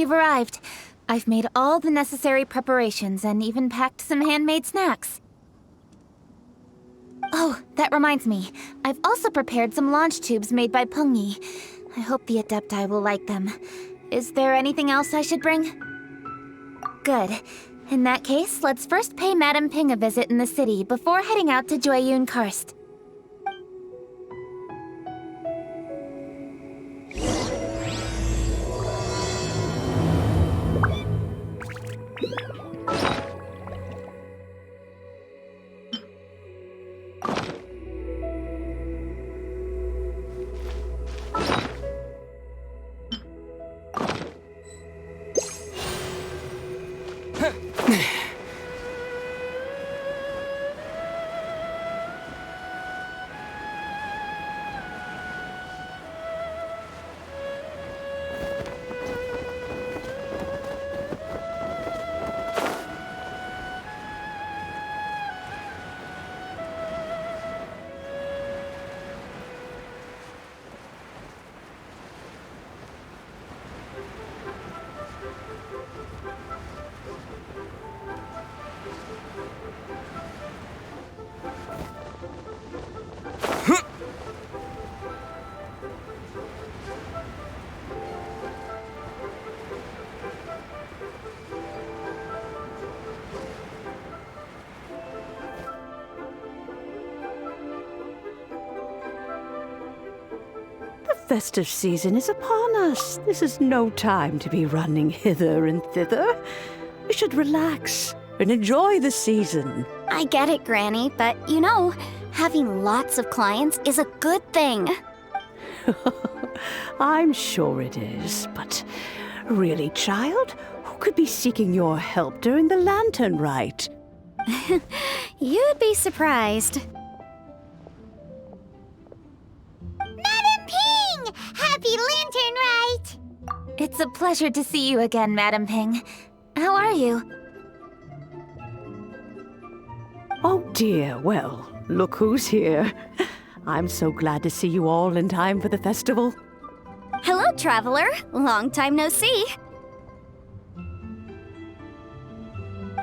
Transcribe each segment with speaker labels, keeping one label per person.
Speaker 1: you've arrived. I've made all the necessary preparations and even packed some handmade snacks. Oh, that reminds me. I've also prepared some launch tubes made by Pengyi. I hope the Adepti will like them. Is there anything else I should bring? Good. In that case, let's first pay Madame Ping a visit in the city before heading out to Jueyun Karst.
Speaker 2: The festive season is upon us. This is no time to be running hither and thither. We should relax and enjoy the season.
Speaker 3: I get it, Granny, but you know, having lots of clients is a good thing.
Speaker 2: I'm sure it is, but really, child, who could be seeking your help during the lantern rite?
Speaker 3: You'd be surprised.
Speaker 4: Madame Ping! Happy Lantern Rite!
Speaker 1: It's a pleasure to see you again, Madame Ping. How are you?
Speaker 2: Oh dear, well, look who's here. I'm so glad to see you all in time for the festival.
Speaker 3: Hello, traveler. Long time no see.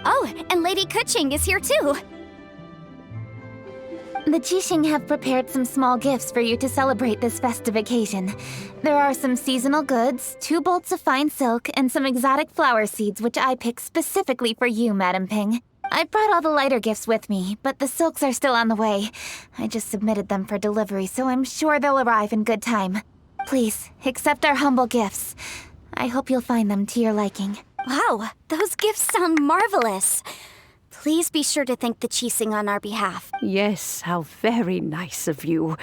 Speaker 3: Oh, and Lady Keqing is here too.
Speaker 1: The Qixing have prepared some small gifts for you to celebrate this festive occasion. There are some seasonal goods, 2 bolts of fine silk, and some exotic flower seeds which I picked specifically for you, Madame Ping. I brought all the lighter gifts with me, but the silks are still on the way. I just submitted them for delivery, so I'm sure they'll arrive in good time. Please, accept our humble gifts. I hope you'll find them to your liking.
Speaker 3: Wow, those gifts sound marvelous. Please be sure to thank the Qixing on our behalf.
Speaker 2: Yes, how very nice of you.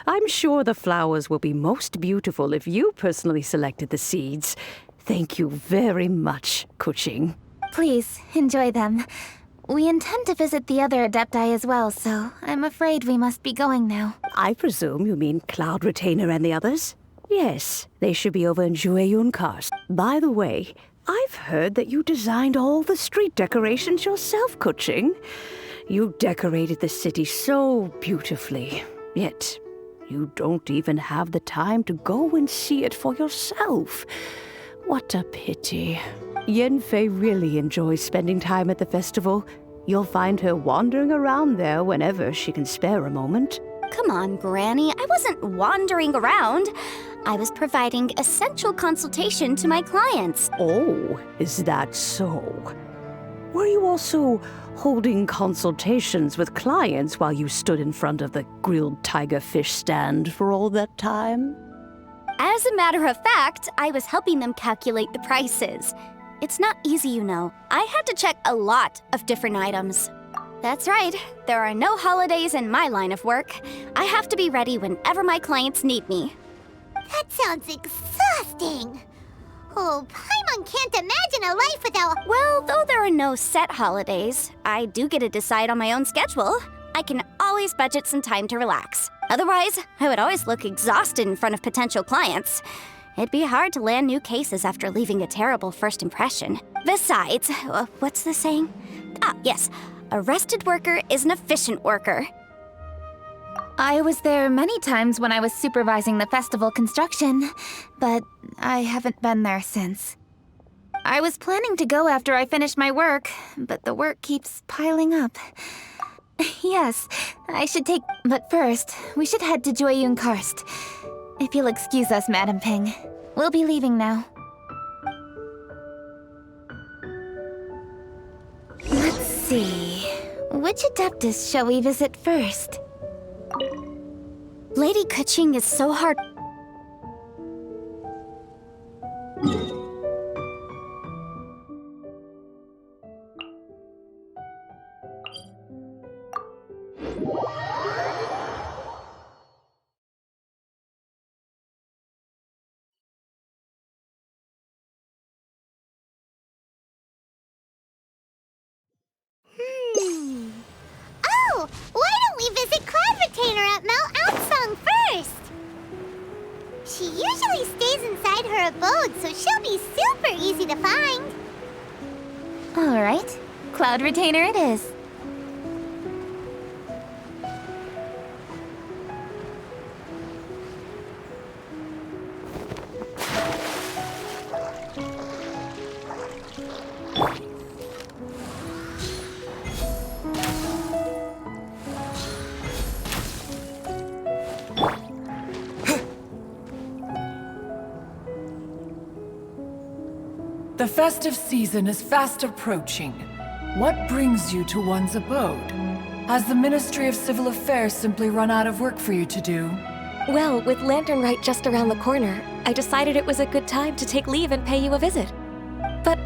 Speaker 2: I'm sure the flowers will be most beautiful if you personally selected the seeds. Thank you very much, Keqing.
Speaker 1: Please, enjoy them. We intend to visit the other Adepti as well, so I'm afraid we must be going now.
Speaker 2: I presume you mean Cloud Retainer and the others? Yes, they should be over in Jueyun Karst. By the way, I've heard that you designed all the street decorations yourself, Keqing. You decorated the city so beautifully, yet you don't even have the time to go and see it for yourself. What a pity. Yanfei really enjoys spending time at the festival. You'll find her wandering around there whenever she can spare a moment.
Speaker 3: Come on, Granny. I wasn't wandering around. I was providing essential consultation to my clients.
Speaker 2: Oh, is that so? Were you also holding consultations with clients while you stood in front of the grilled tiger fish stand for all that time?
Speaker 3: As a matter of fact, I was helping them calculate the prices. It's not easy, you know. I had to check a lot of different items. That's right. There are no holidays in my line of work. I have to be ready whenever my clients need me.
Speaker 4: That sounds exhausting. Oh, Paimon can't imagine a life without...
Speaker 3: Well, though there are no set holidays, I do get to decide on my own schedule. I can always budget some time to relax. Otherwise, I would always look exhausted in front of potential clients. It'd be hard to land new cases after leaving a terrible first impression. Besides, what's the saying? Ah, yes. A rested worker is an efficient worker.
Speaker 1: I was there many times when I was supervising the festival construction, but I haven't been there since. I was planning to go after I finish my work, but the work keeps piling up. Yes, I should take... But first, we should head to Jueyun Karst. If you'll excuse us, Madam Ping. We'll be leaving now. Let's see... Which Adeptus shall we visit first?
Speaker 3: Lady Keqing is so hard.
Speaker 4: Oh, why don't we visit Cloud Retainer at Mount Outsong first? She usually stays inside her abode, so she'll be super easy to find.
Speaker 1: Alright, Cloud Retainer it is.
Speaker 5: The festive season is fast approaching. What brings you to one's abode? Has the Ministry of Civil Affairs simply run out of work for you to do?
Speaker 6: Well, with Lantern Rite just around the corner, I decided it was a good time to take leave and pay you a visit. But,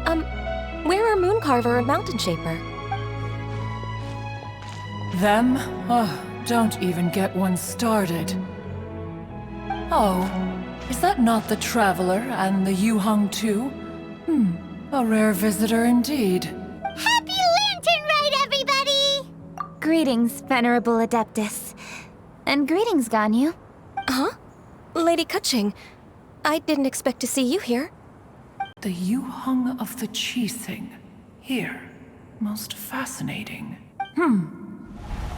Speaker 6: where are Mooncarver and Mountain Shaper?
Speaker 5: Them? Oh, don't even get one started. Oh, is that not the Traveler and the Yuheng too? A rare visitor indeed.
Speaker 4: Happy Lantern Rite, everybody!
Speaker 1: Greetings, Venerable Adeptus. And greetings, Ganyu.
Speaker 6: Huh? Lady Keqing, I didn't expect to see you here.
Speaker 5: The Yuheng of the Qixing. Here. Most fascinating.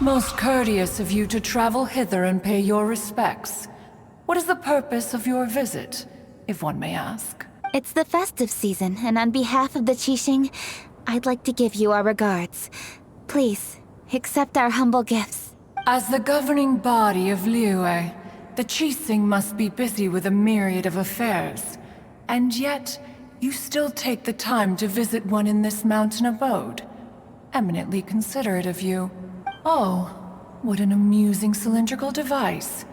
Speaker 5: Most courteous of you to travel hither and pay your respects. What is the purpose of your visit, if one may ask?
Speaker 1: It's the festive season, and on behalf of the Qixing, I'd like to give you our regards. Please, accept our humble gifts.
Speaker 5: As the governing body of Liyue, the Qixing must be busy with a myriad of affairs. And yet, you still take the time to visit one in this mountain abode. Eminently considerate of you. Oh, what an amusing cylindrical device.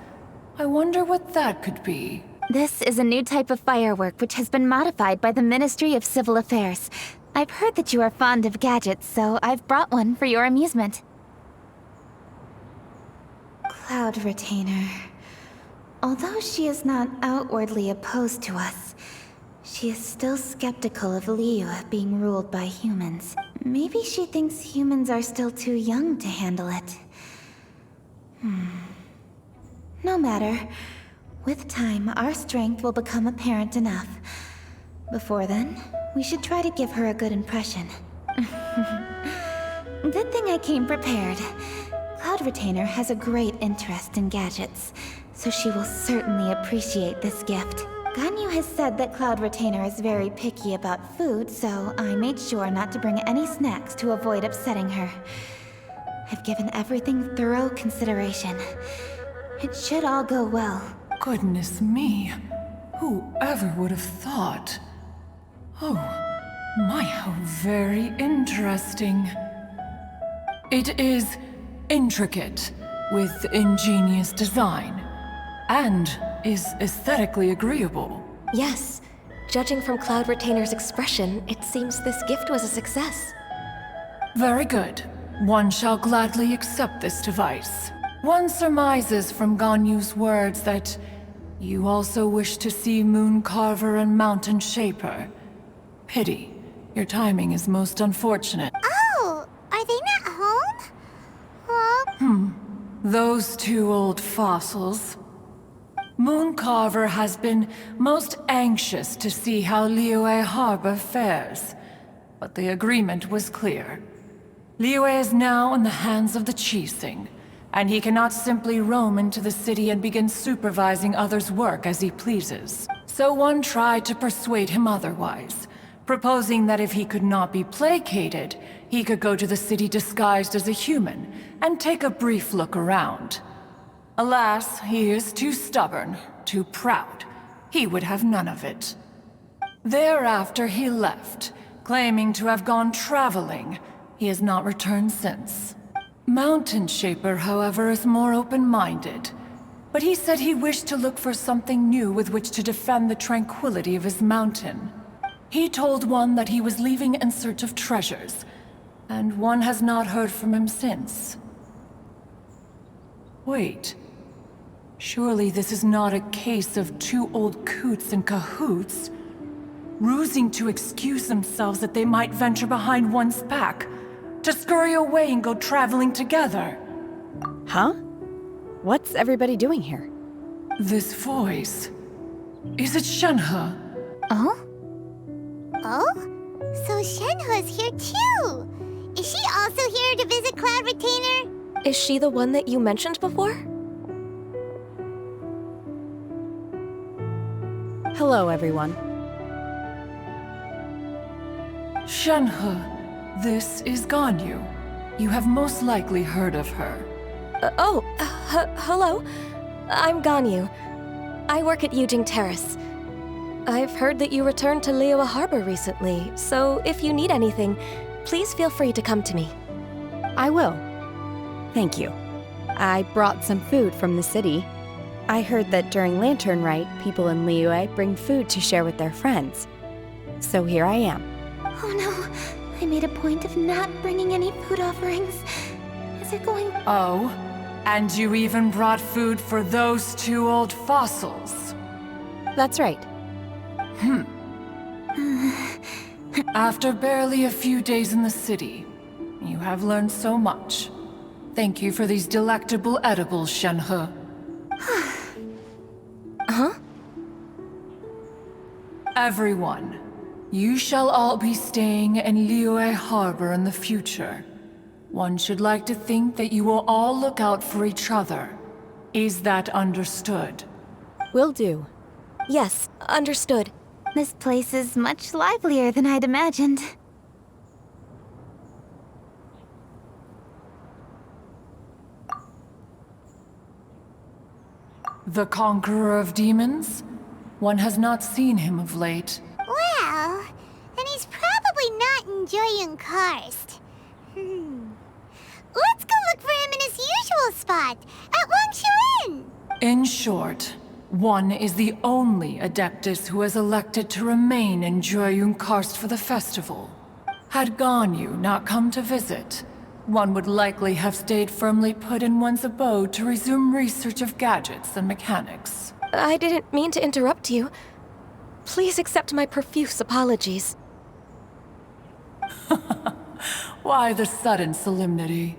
Speaker 5: I wonder what that could be.
Speaker 1: This is a new type of firework which has been modified by the Ministry of Civil Affairs. I've heard that you are fond of gadgets, so I've brought one for your amusement. Cloud Retainer. Although she is not outwardly opposed to us, she is still skeptical of Liyue being ruled by humans. Maybe she thinks humans are still too young to handle it. No matter. With time, our strength will become apparent enough. Before then, we should try to give her a good impression. Good thing I came prepared. Cloud Retainer has a great interest in gadgets, so she will certainly appreciate this gift. Ganyu has said that Cloud Retainer is very picky about food, so I made sure not to bring any snacks to avoid upsetting her. I've given everything thorough consideration. It should all go well.
Speaker 5: Goodness me. Whoever would have thought? Oh, my, how very interesting. It is intricate, with ingenious design, and is aesthetically agreeable.
Speaker 6: Yes. Judging from Cloud Retainer's expression, it seems this gift was a success.
Speaker 5: Very good. One shall gladly accept this device. One surmises from Ganyu's words that you also wish to see Mooncarver and Mountain Shaper. Pity. Your timing is most unfortunate.
Speaker 4: Oh, are they not home?
Speaker 5: Those two old fossils. Mooncarver has been most anxious to see how Liyue Harbor fares, but the agreement was clear. Liyue is now in the hands of the Qixing, and he cannot simply roam into the city and begin supervising others' work as he pleases. So one tried to persuade him otherwise, proposing that if he could not be placated, he could go to the city disguised as a human and take a brief look around. Alas, he is too stubborn, too proud. He would have none of it. Thereafter he left, claiming to have gone traveling. He has not returned since. Mountain Shaper, however, is more open-minded. But he said he wished to look for something new with which to defend the tranquility of his mountain. He told one that he was leaving in search of treasures, and one has not heard from him since. Wait. Surely this is not a case of two old coots in cahoots, rusing to excuse themselves that they might venture behind one's back, to scurry away and go traveling together.
Speaker 7: Huh? What's everybody doing here?
Speaker 5: This voice... Is it Shenhe?
Speaker 1: Oh?
Speaker 4: Oh? So Shenhe's here too! Is she also here to visit Cloud Retainer?
Speaker 6: Is she the one that you mentioned before?
Speaker 7: Hello, everyone.
Speaker 5: Shenhe, this is Ganyu. You have most likely heard of her.
Speaker 6: Hello. I'm Ganyu. I work at Yujing Terrace. I've heard that you returned to Liyue Harbor recently, so if you need anything, please feel free to come to me.
Speaker 7: I will. Thank you. I brought some food from the city. I heard that during Lantern Rite, people in Liyue bring food to share with their friends. So here I am.
Speaker 1: Oh no, I made a point of not bringing any food offerings. Is it going...
Speaker 5: Oh? And you even brought food for those two old fossils.
Speaker 7: That's right.
Speaker 5: After barely a few days in the city, you have learned so much. Thank you for these delectable edibles, Shenhe.
Speaker 6: Huh?
Speaker 5: Everyone, you shall all be staying in Liyue Harbor in the future. One should like to think that you will all look out for each other. Is that understood?
Speaker 7: Will do.
Speaker 6: Yes, understood.
Speaker 1: This place is much livelier than I'd imagined.
Speaker 5: The Conqueror of Demons? One has not seen him of late.
Speaker 4: Well, then he's probably not enjoying Karst. Let's go look for him in his usual spot, at Wangshu Inn!
Speaker 5: In short, one is the only Adeptus who has elected to remain in Jueyun Karst for the festival. Had Ganyu not come to visit, one would likely have stayed firmly put in one's abode to resume research of gadgets and mechanics.
Speaker 6: I didn't mean to interrupt you. Please accept my profuse apologies.
Speaker 5: Why the sudden solemnity?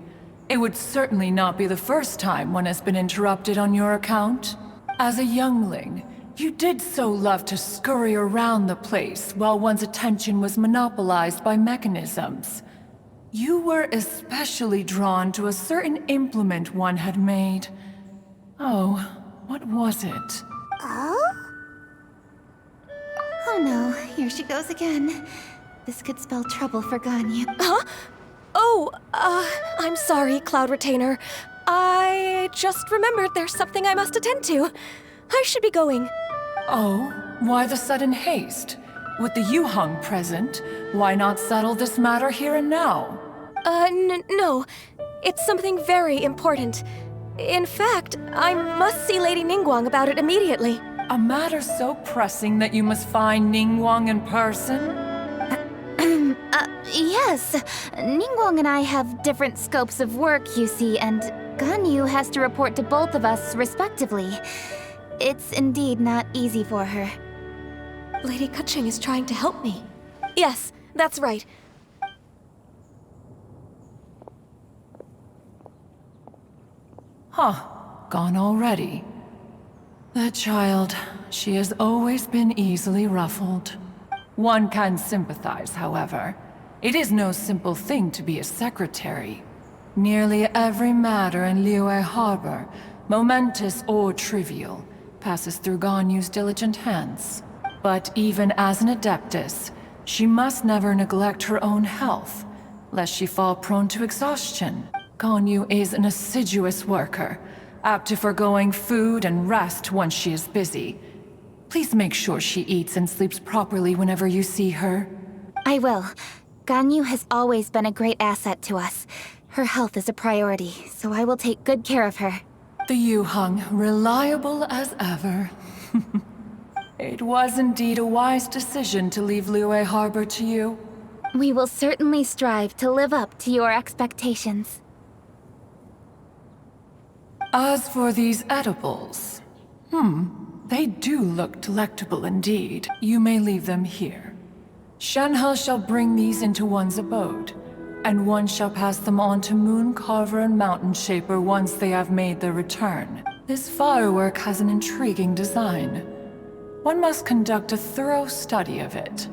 Speaker 5: It would certainly not be the first time one has been interrupted on your account. As a youngling, you did so love to scurry around the place while one's attention was monopolized by mechanisms. You were especially drawn to a certain implement one had made. Oh, what was it?
Speaker 4: Oh?
Speaker 1: Oh no, here she goes again. This could spell trouble for Ganyu.
Speaker 6: Huh? Oh, I'm sorry, Cloud Retainer. I just remembered there's something I must attend to. I should be going.
Speaker 5: Oh, why the sudden haste? With the Yuheng present, why not settle this matter here and now?
Speaker 6: No. It's something very important. In fact, I must see Lady Ningguang about it immediately.
Speaker 5: A matter so pressing that you must find Ningguang in person?
Speaker 1: Yes. Ningguang and I have different scopes of work, you see, and Ganyu has to report to both of us respectively. It's indeed not easy for her.
Speaker 6: Lady Keqing is trying to help me. Yes, that's right.
Speaker 5: Huh, gone already. That child, she has always been easily ruffled. One can sympathize, however. It is no simple thing to be a secretary. Nearly every matter in Liyue Harbor, momentous or trivial, passes through Ganyu's diligent hands. But even as an Adeptus, She must never neglect her own health, lest she fall prone to exhaustion. Ganyu is an assiduous worker, apt to foregoing food and rest once she is busy. Please make sure she eats and sleeps properly whenever you see her.
Speaker 1: I will. Ganyu has always been a great asset to us. Her health is a priority, so I will take good care of her.
Speaker 5: The Yuheng, reliable as ever. It was indeed a wise decision to leave Liyue Harbor to you.
Speaker 1: We will certainly strive to live up to your expectations.
Speaker 5: As for these edibles, they do look delectable indeed. You may leave them here. Shenhe shall bring these into one's abode, and one shall pass them on to Moon Carver and Mountain Shaper once they have made their return. This firework has an intriguing design. One must conduct a thorough study of it.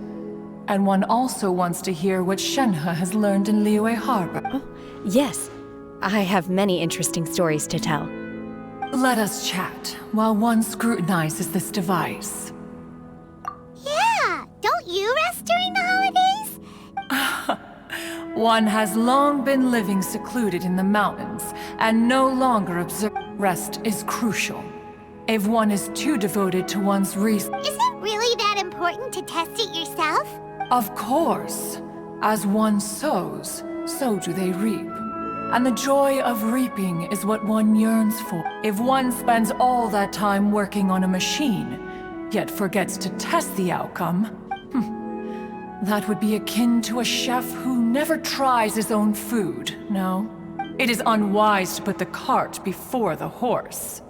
Speaker 5: And one also wants to hear what Shenhe has learned in Liyue Harbor.
Speaker 7: Yes, I have many interesting stories to tell.
Speaker 5: Let us chat while one scrutinizes this device.
Speaker 4: Yeah, don't you rest during the holidays?
Speaker 5: One has long been living secluded in the mountains and no longer observe. Rest is crucial. If one is too devoted to one's research.
Speaker 4: Is it really that important to test it yourself?
Speaker 5: Of course. As one sows, so do they reap. And the joy of reaping is what one yearns for. If one spends all that time working on a machine, yet forgets to test the outcome, that would be akin to a chef who never tries his own food, no? It is unwise to put the cart before the horse.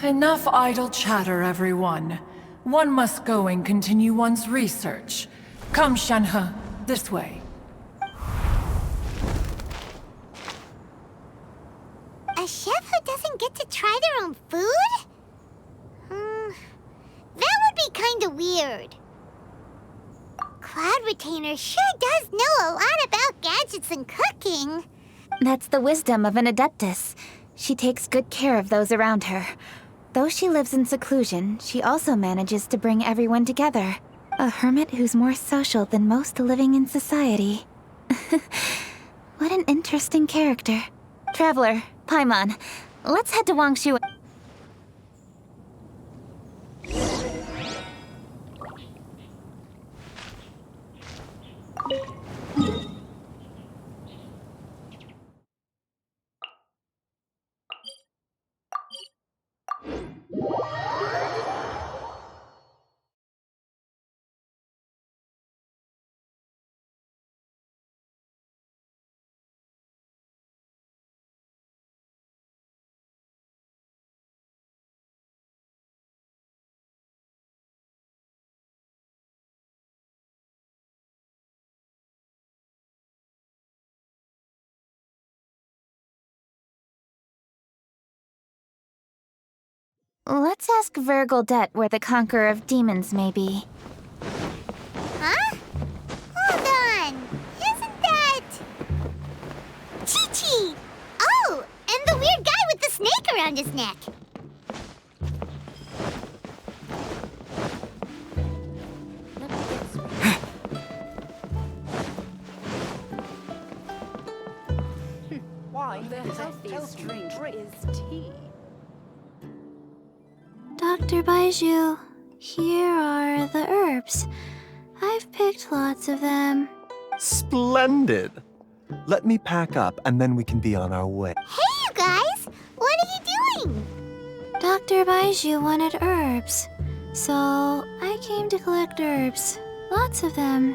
Speaker 5: Enough idle chatter, everyone. One must go and continue one's research. Come, Shenhe, this way.
Speaker 4: A chef who doesn't get to try their own food? That would be kinda weird. Cloud Retainer sure does know a lot about gadgets and cooking.
Speaker 1: That's the wisdom of an Adeptus. She takes good care of those around her. Though she lives in seclusion, she also manages to bring everyone together. A hermit who's more social than most living in society. What an interesting character. Traveler, Paimon, let's head to Wangshu. Let's ask Vergildet where the Conqueror of Demons may be.
Speaker 4: Huh? Hold on. Isn't that... Chi-Chi! Oh, and the weird guy with the snake around his neck.
Speaker 2: Why the healthiest drink is tea?
Speaker 4: Dr. Baizhu, here are the herbs. I've picked lots of them.
Speaker 8: Splendid! Let me pack up and then we can be on our way.
Speaker 4: Hey, you guys! What are you doing? Dr. Baizhu wanted herbs, so I came to collect herbs. Lots of them.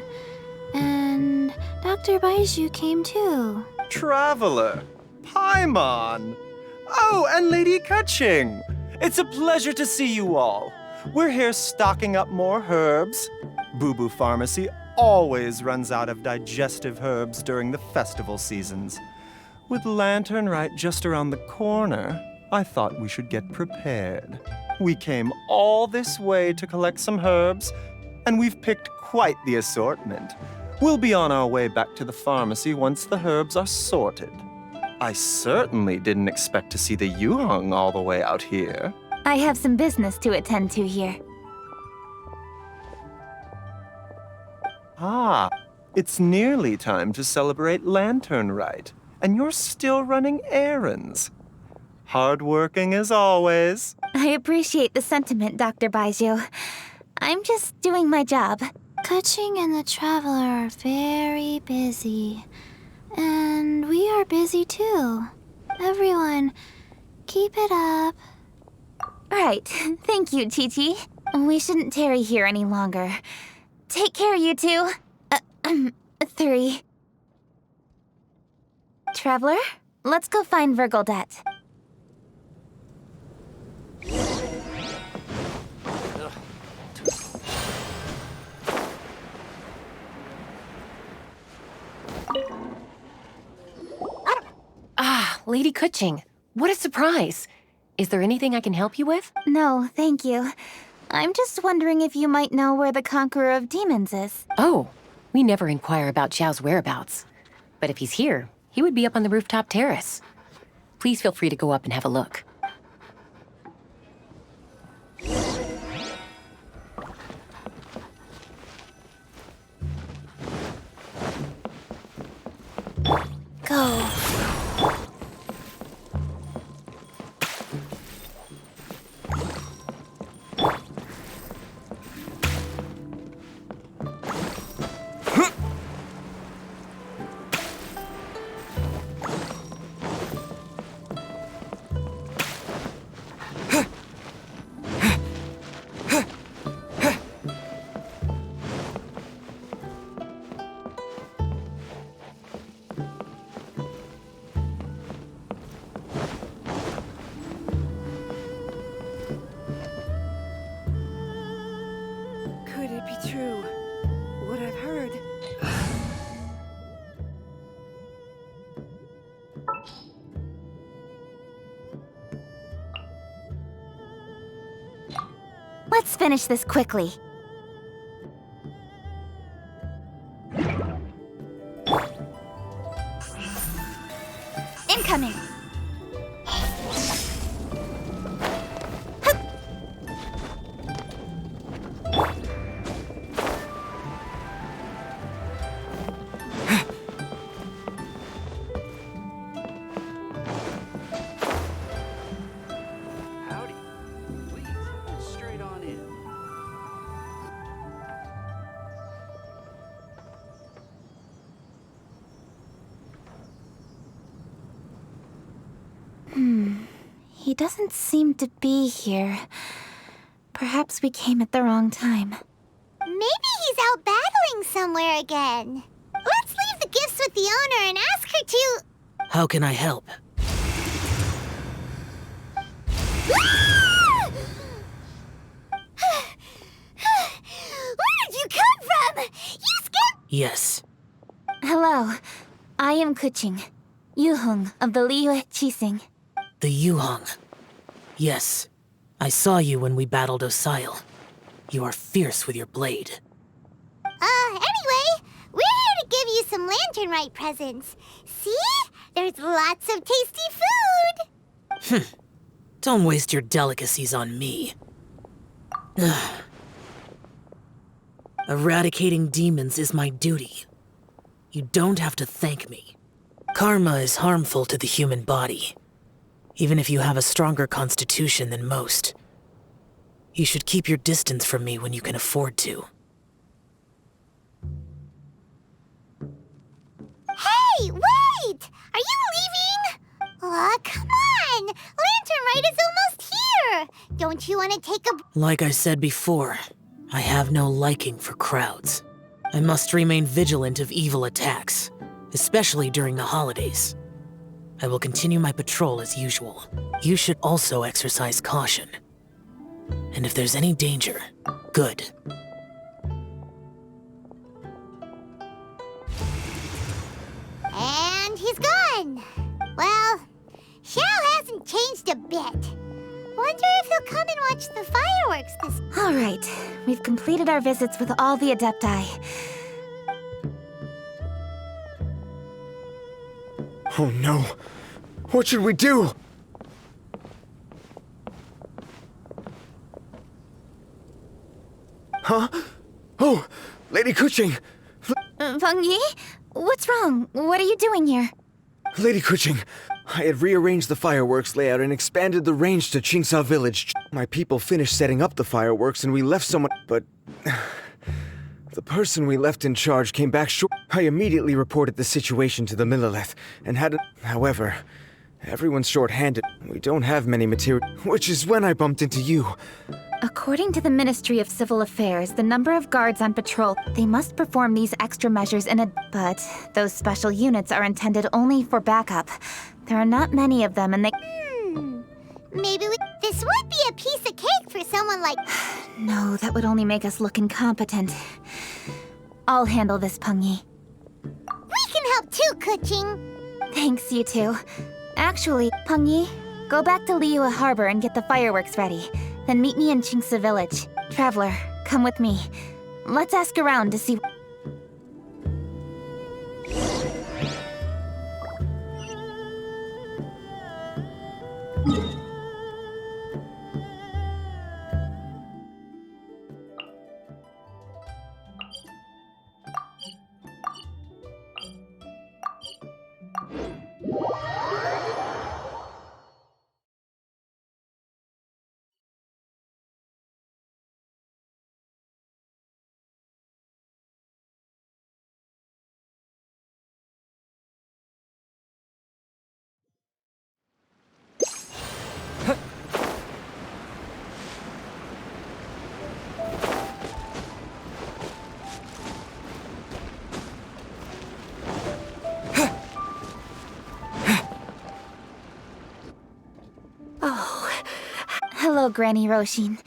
Speaker 4: And Dr. Baizhu came too.
Speaker 8: Traveler! Paimon! Oh, and Lady Keqing! It's a pleasure to see you all. We're here stocking up more herbs. Boo Boo Pharmacy always runs out of digestive herbs during the festival seasons. With Lantern right just around the corner, I thought we should get prepared. We came all this way to collect some herbs, and we've picked quite the assortment. We'll be on our way back to the pharmacy once the herbs are sorted. I certainly didn't expect to see the Yuheng all the way out here.
Speaker 1: I have some business to attend to here.
Speaker 8: Ah, it's nearly time to celebrate Lantern Rite, and you're still running errands. Hardworking as always.
Speaker 1: I appreciate the sentiment, Dr. Baiju. I'm just doing my job.
Speaker 4: Kuching and the Traveler are very busy. And we are busy too. Everyone, keep it up.
Speaker 1: Right. Thank you, Chi-Chi. We shouldn't tarry here any longer. Take care, you two. 3. Traveler, let's go find Virgoldette.
Speaker 9: Ah, Lady Kuching. What a surprise. Is there anything I can help you with?
Speaker 1: No, thank you. I'm just wondering if you might know where the Conqueror of Demons is.
Speaker 9: Oh, we never inquire about Xiao's whereabouts. But if he's here, he would be up on the rooftop terrace. Please feel free to go up and have a look.
Speaker 4: Go.
Speaker 2: Could it be true? What I've heard?
Speaker 1: Let's finish this quickly.
Speaker 3: Incoming!
Speaker 10: Howdy. Please, straight on in.
Speaker 1: He doesn't seem to be here. Perhaps we came at the wrong time.
Speaker 4: Maybe he's out battling somewhere again. Let's leave the gifts with the owner and ask her to...
Speaker 10: How can I help?
Speaker 4: Where did you come from? You scared...
Speaker 10: Yes.
Speaker 1: Hello. I am Kuching, Yuhung of the Liyue Qixing.
Speaker 10: The Yuhong. Yes. I saw you when we battled Osile. You are fierce with your blade.
Speaker 4: Anyway, we're here to give you some Lantern Rite presents. See? There's lots of tasty food.
Speaker 10: Don't waste your delicacies on me. Eradicating demons is my duty. You don't have to thank me. Karma is harmful to the human body, even if you have a stronger constitution than most. You should keep your distance from me when you can afford to.
Speaker 4: Hey, wait! Are you leaving? Aw, come on! Lantern Rite is almost here! Don't you want to take a...
Speaker 10: Like I said before, I have no liking for crowds. I must remain vigilant of evil attacks, especially during the holidays. I will continue my patrol as usual. You should also exercise caution. And if there's any danger, good.
Speaker 4: And he's gone! Well, Xiao hasn't changed a bit. Wonder if he'll come and watch the fireworks this...
Speaker 1: All right. We've completed our visits with all the Adepti.
Speaker 11: Oh no! What should we do? Huh? Oh, Lady Kuching!
Speaker 1: Feng Yi? What's wrong? What are you doing here?
Speaker 11: Lady Kuching, I had rearranged the fireworks layout and expanded the range to Qingsa Village. My people finished setting up the fireworks and we left someone, but the person we left in charge came back short. I immediately reported the situation to the Millelith and had however, everyone's short-handed. We don't have many material, which is when I bumped into you.
Speaker 1: According to the Ministry of Civil Affairs, the number of guards on patrol, they must perform these extra measures but those special units are intended only for backup. There are not many of them and they...
Speaker 4: Maybe this would be a piece of cake for someone like...
Speaker 1: No, that would only make us look incompetent. I'll handle this, Peng Yi.
Speaker 4: We can help too, Kuching.
Speaker 1: Thanks, you two. Actually, Peng Yi, go back to Liyue Harbor and get the fireworks ready. Then meet me in Qingsa Village. Traveler, come with me. Let's ask around to see... Hello, Granny Roshin.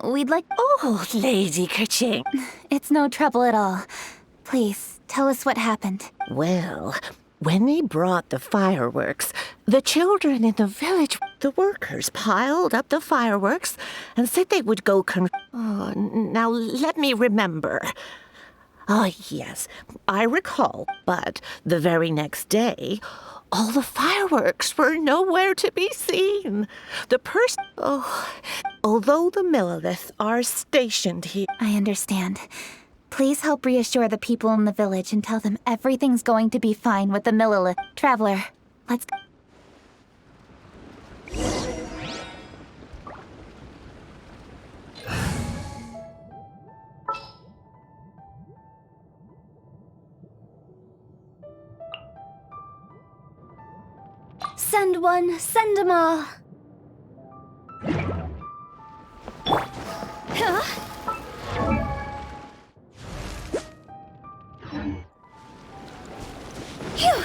Speaker 1: We'd like...
Speaker 2: Oh, Lady Kuching.
Speaker 1: It's no trouble at all. Please, tell us what happened.
Speaker 12: Well, when they brought the fireworks, the children in the village, the workers piled up the fireworks and said they would go Oh, now let me remember. Oh, yes, I recall, but the very next day, all the fireworks were nowhere to be seen. Although the Millelith are stationed here...
Speaker 1: I understand. Please help reassure the people in the village and tell them everything's going to be fine with the Millelith. Traveler, let's...
Speaker 6: Send one, send 'em all. Huh? Phew.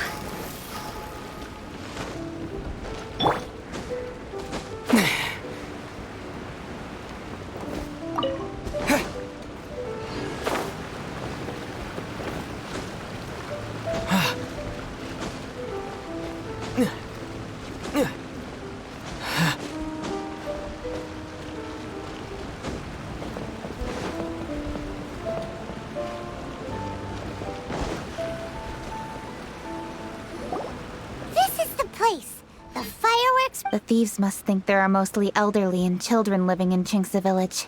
Speaker 1: The thieves must think there are mostly elderly and children living in Qingsa Village,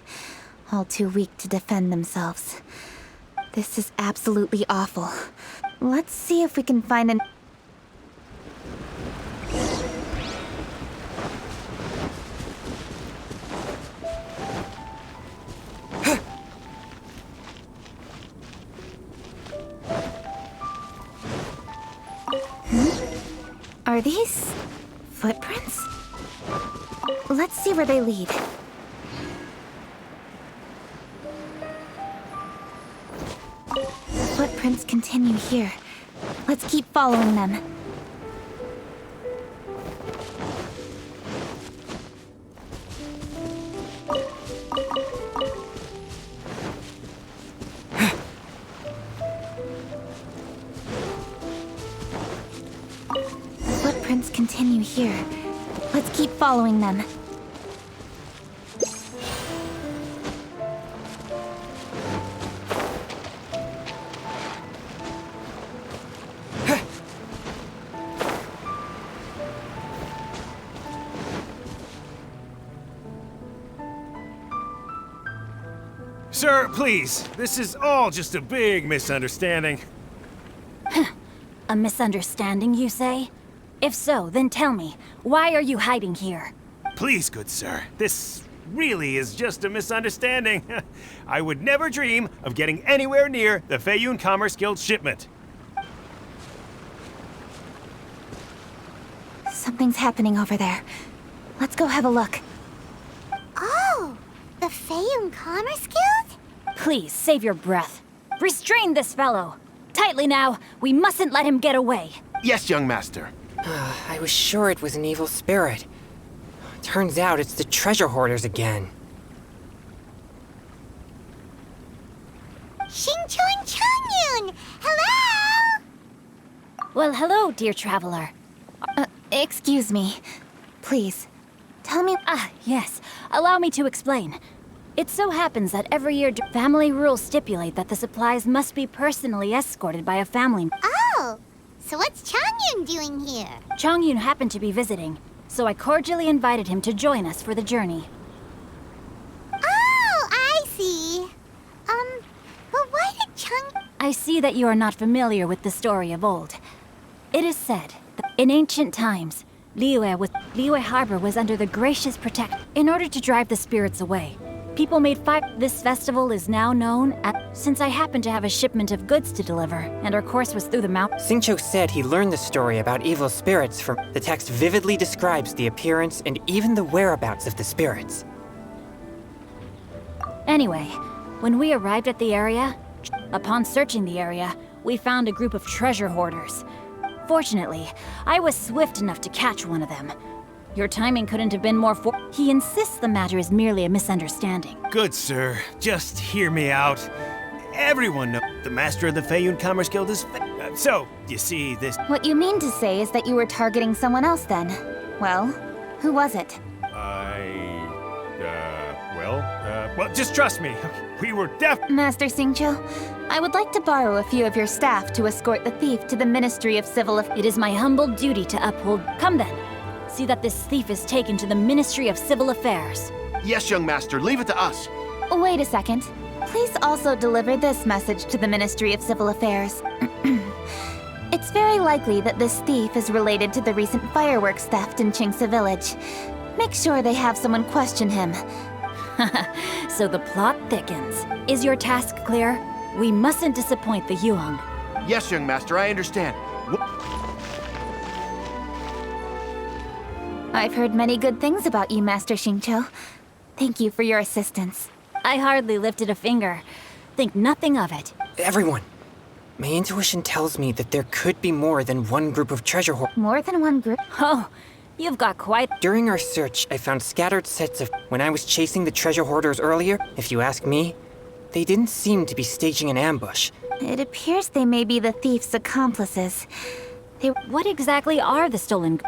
Speaker 1: all too weak to defend themselves. This is absolutely awful. Let's see if we can find an... Are these... footprints? Let's see where they lead. Footprints continue here. Let's keep following them. Footprints continue here. Let's keep following them.
Speaker 13: Sir, please. This is all just a big misunderstanding.
Speaker 3: A misunderstanding, you say? If so, then tell me, why are you hiding here?
Speaker 13: Please, good sir, this really is just a misunderstanding. I would never dream of getting anywhere near the Feiyun Commerce Guild shipment.
Speaker 1: Something's happening over there. Let's go have a look.
Speaker 4: Oh, the Feiyun Commerce Guild?
Speaker 3: Please, save your breath. Restrain this fellow. Tightly now, we mustn't let him get away.
Speaker 14: Yes, young master.
Speaker 15: I was sure it was an evil spirit. Turns out it's the treasure hoarders again.
Speaker 4: Xingqiu and Changyun! Hello!
Speaker 3: Well, hello, dear traveler.
Speaker 1: Excuse me. Please, tell me.
Speaker 3: Yes. Allow me to explain. It so happens that every year, family rules stipulate that the supplies must be personally escorted by a family.
Speaker 4: Oh, so what's Changyun doing here?
Speaker 3: Changyun happened to be visiting, so I cordially invited him to join us for the journey.
Speaker 4: Oh, I see. But why did
Speaker 3: I see that you are not familiar with the story of old. It is said that in ancient times, Liyue Harbor was under the gracious protection. In order to drive the spirits away, people made fire. This festival is now known as. Since I happened to have a shipment of goods to deliver, and our course was through the mountains.
Speaker 15: Xingqiu said he learned the story about evil spirits from. The text vividly describes the appearance and even the whereabouts of the spirits.
Speaker 3: Anyway, when we arrived at the area, upon searching the area, we found a group of treasure hoarders. Fortunately, I was swift enough to catch one of them. Your timing couldn't have been more He insists the matter is merely a misunderstanding.
Speaker 13: Good sir, just hear me out. Everyone knows the master of the Feiyun Commerce Guild is so, you see, this...
Speaker 1: What you mean to say is that you were targeting someone else then? Well, who was it?
Speaker 13: Well, just trust me. We were
Speaker 1: Master Xingqiu, I would like to borrow a few of your staff to escort the thief to the Ministry of Civil Affairs.
Speaker 3: It is my humble duty to uphold. Come then. See that this thief is taken to the Ministry of Civil Affairs.
Speaker 14: Yes, young master, leave it to us.
Speaker 1: Wait a second. Please also deliver this message to the Ministry of Civil Affairs. It's very likely that this thief is related to the recent fireworks theft in Qingce Village. Make sure they have someone question him.
Speaker 3: So the plot thickens. Is your task clear? We mustn't disappoint the Yuang.
Speaker 14: Yes, young master, I understand.
Speaker 1: I've heard many good things about you, Master Xingqiu. Thank you for your assistance.
Speaker 3: I hardly lifted a finger. Think nothing of it.
Speaker 15: Everyone, my intuition tells me that there could be more than one group of treasure hoarders.
Speaker 1: More than one group?
Speaker 3: Oh, you've got quite...
Speaker 15: During our search, I found scattered sets of... When I was chasing the treasure hoarders earlier, if you ask me, they didn't seem to be staging an ambush.
Speaker 1: It appears they may be the thief's accomplices.
Speaker 3: What exactly are the stolen...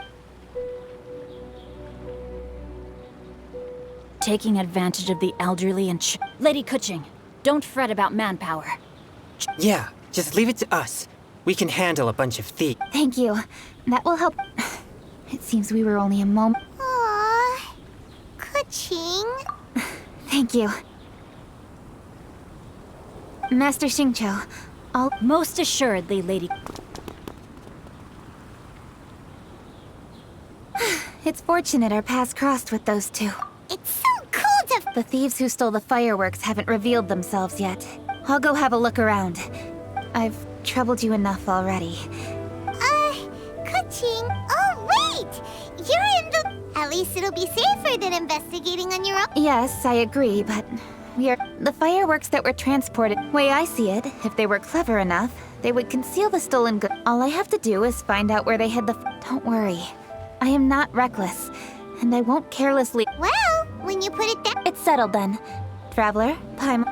Speaker 3: Taking advantage of the elderly and Lady Keqing, don't fret about manpower.
Speaker 15: Yeah, just leave it to us. We can handle a bunch of thieves.
Speaker 1: Thank you. That will help. It seems we were only a moment.
Speaker 4: Aww. Keqing.
Speaker 1: Thank you. Master Xingqiu, I'll...
Speaker 3: Most assuredly, Lady...
Speaker 1: It's fortunate our paths crossed with those two.
Speaker 4: It's so cool to...
Speaker 1: The thieves who stole the fireworks haven't revealed themselves yet. I'll go have a look around. I've troubled you enough already.
Speaker 4: Keqing. Oh, wait! You're in the... At least it'll be safer than investigating on your own.
Speaker 1: Yes, I agree, but... The fireworks that were transported... Way I see it, if they were clever enough, they would conceal the stolen goods. All I have to do is find out where they hid the... Don't worry. I am not reckless, and I won't carelessly...
Speaker 4: Well, when you put it down...
Speaker 1: It's settled then. Traveler, Paimon...